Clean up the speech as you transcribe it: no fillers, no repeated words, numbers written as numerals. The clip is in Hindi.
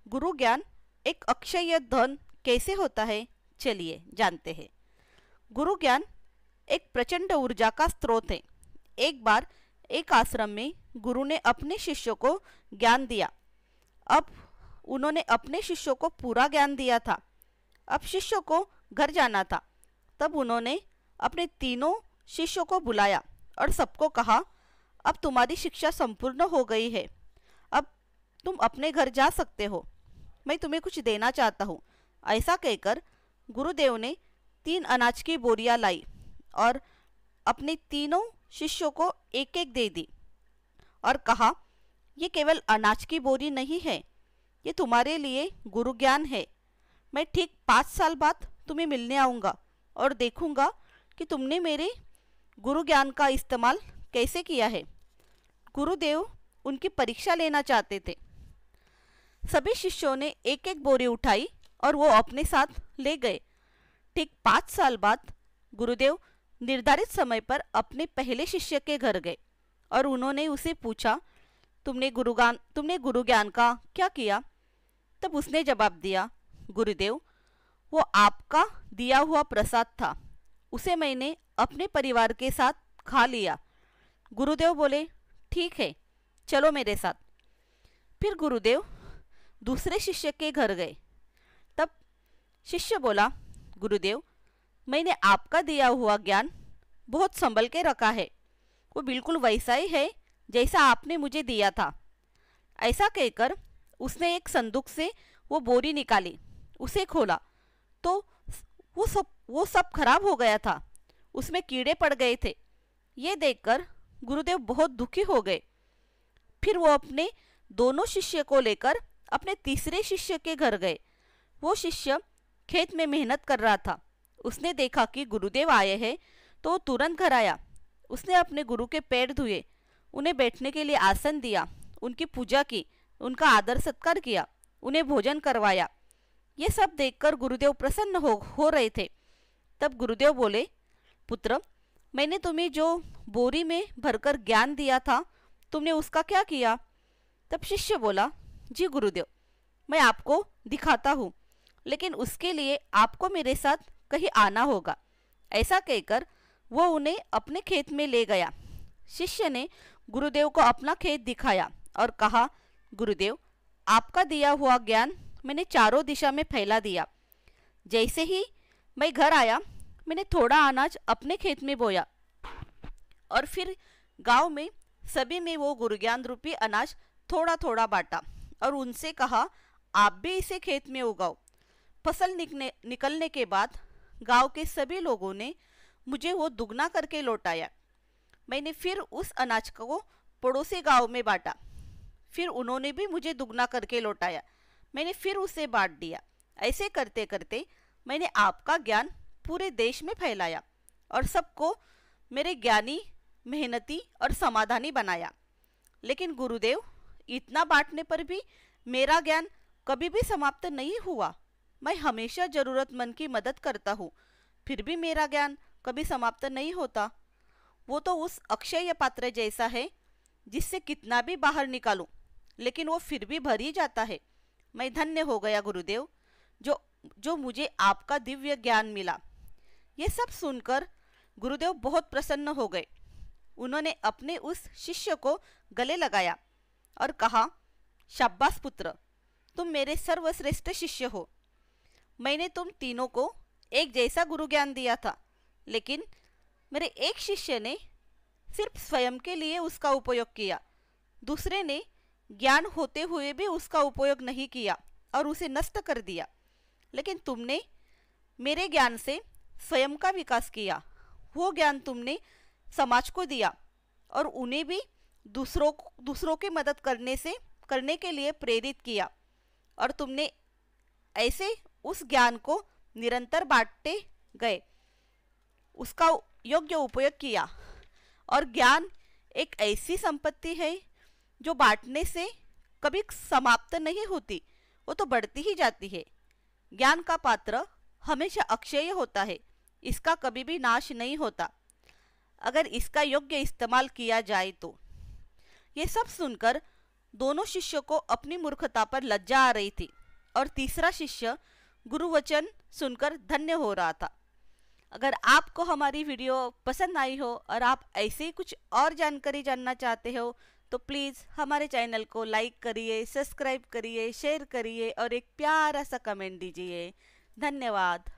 गुरु ज्ञान एक अक्षय धन कैसे होता है, चलिए जानते हैं। गुरु ज्ञान एक प्रचंड ऊर्जा का स्रोत है। एक बार एक आश्रम में गुरु ने अपने शिष्यों को ज्ञान दिया। अब उन्होंने अपने शिष्यों को पूरा ज्ञान दिया था। अब शिष्यों को घर जाना था। तब उन्होंने अपने तीनों शिष्यों को बुलाया और सबको कहा, अब तुम्हारी शिक्षा संपूर्ण हो गई है, अब तुम अपने घर जा सकते हो। मैं तुम्हें कुछ देना चाहता हूँ। ऐसा कहकर गुरुदेव ने 3 अनाज की बोरियां लाई और अपने तीनों शिष्यों को एक एक दे दी और कहा, ये केवल अनाज की बोरी नहीं है, ये तुम्हारे लिए गुरु ज्ञान है। मैं ठीक 5 साल बाद तुम्हें मिलने आऊँगा और देखूँगा कि तुमने मेरे गुरु ज्ञान का इस्तेमाल कैसे किया है। गुरुदेव उनकी परीक्षा लेना चाहते थे। सभी शिष्यों ने एक एक बोरी उठाई और वो अपने साथ ले गए। ठीक 5 साल बाद गुरुदेव निर्धारित समय पर अपने पहले शिष्य के घर गए और उन्होंने उसे पूछा, तुमने गुरु ज्ञान का क्या किया? तब उसने जवाब दिया, गुरुदेव, वो आपका दिया हुआ प्रसाद था, उसे मैंने अपने परिवार के साथ खा लिया। गुरुदेव बोले, ठीक है, चलो मेरे साथ। फिर गुरुदेव दूसरे शिष्य के घर गए। तब शिष्य बोला, गुरुदेव, मैंने आपका दिया हुआ ज्ञान बहुत संभल के रखा है, वो बिल्कुल वैसा ही है जैसा आपने मुझे दिया था। ऐसा कहकर उसने एक संदूक से वो बोरी निकाली, उसे खोला तो वो सब खराब हो गया था, उसमें कीड़े पड़ गए थे। ये देखकर गुरुदेव बहुत दुखी हो गए। फिर वो अपने दोनों शिष्य को लेकर अपने तीसरे शिष्य के घर गए। वो शिष्य खेत में मेहनत कर रहा था। उसने देखा कि गुरुदेव आए हैं तो वो तुरंत घर आया। उसने अपने गुरु के पैर धुए, उन्हें बैठने के लिए आसन दिया, उनकी पूजा की, उनका आदर सत्कार किया, उन्हें भोजन करवाया। ये सब देखकर गुरुदेव प्रसन्न हो रहे थे। तब गुरुदेव बोले, पुत्र, मैंने तुम्हें जो बोरी में भरकर ज्ञान दिया था, तुमने उसका क्या किया? तब शिष्य बोला, जी गुरुदेव, मैं आपको दिखाता हूँ, लेकिन उसके लिए आपको मेरे साथ कहीं आना होगा। ऐसा कहकर वो उन्हें अपने खेत में ले गया। शिष्य ने गुरुदेव को अपना खेत दिखाया और कहा, गुरुदेव, आपका दिया हुआ ज्ञान मैंने चारों दिशा में फैला दिया। जैसे ही मैं घर आया, मैंने थोड़ा अनाज अपने खेत में बोया और फिर गांव में सभी में वो गुरु ज्ञान रूपी अनाज थोड़ा थोड़ा बांटा और उनसे कहा, आप भी इसे खेत में उगाओ। फसल निकलने के बाद गांव के सभी लोगों ने मुझे वो दुगना करके लौटाया। मैंने फिर उस अनाज को पड़ोसी गांव में बांटा, फिर उन्होंने भी मुझे दुगना करके लौटाया। मैंने फिर उसे बांट दिया। ऐसे करते करते मैंने आपका ज्ञान पूरे देश में फैलाया और सबको मेरे ज्ञानी, मेहनती और समाधानी बनाया। लेकिन गुरुदेव, इतना बांटने पर भी मेरा ज्ञान कभी भी समाप्त नहीं हुआ। मैं हमेशा जरूरतमंद की मदद करता हूँ, फिर भी मेरा ज्ञान कभी समाप्त नहीं होता। वो तो उस अक्षय पात्र जैसा है जिससे कितना भी बाहर निकालूं, लेकिन वो फिर भी भर ही जाता है। मैं धन्य हो गया गुरुदेव, जो मुझे आपका दिव्य ज्ञान मिला। ये सब सुनकर गुरुदेव बहुत प्रसन्न हो गए। उन्होंने अपने उस शिष्य को गले लगाया और कहा, शाबाश पुत्र, तुम मेरे सर्वश्रेष्ठ शिष्य हो। मैंने तुम तीनों को एक जैसा गुरु ज्ञान दिया था, लेकिन मेरे एक शिष्य ने सिर्फ स्वयं के लिए उसका उपयोग किया, दूसरे ने ज्ञान होते हुए भी उसका उपयोग नहीं किया और उसे नष्ट कर दिया। लेकिन तुमने मेरे ज्ञान से स्वयं का विकास किया। वो ज्ञान तुमने समाज को दिया और उन्हें भी दूसरों की मदद करने के लिए प्रेरित किया, और तुमने ऐसे उस ज्ञान को निरंतर बांटते गए, उसका योग्य उपयोग किया। और ज्ञान एक ऐसी संपत्ति है जो बांटने से कभी समाप्त नहीं होती, वो तो बढ़ती ही जाती है। ज्ञान का पात्र हमेशा अक्षय होता है, इसका कभी भी नाश नहीं होता, अगर इसका योग्य इस्तेमाल किया जाए तो। ये सब सुनकर दोनों शिष्यों को अपनी मूर्खता पर लज्जा आ रही थी। और तीसरा शिष्य गुरुवचन सुनकर धन्य हो रहा था। अगर आपको हमारी वीडियो पसंद आई हो और आप ऐसे ही कुछ और जानकारी जानना चाहते हो तो प्लीज़ हमारे चैनल को लाइक करिए, सब्सक्राइब करिए, शेयर करिए और एक प्यारा सा कमेंट दीजिए। धन्यवाद।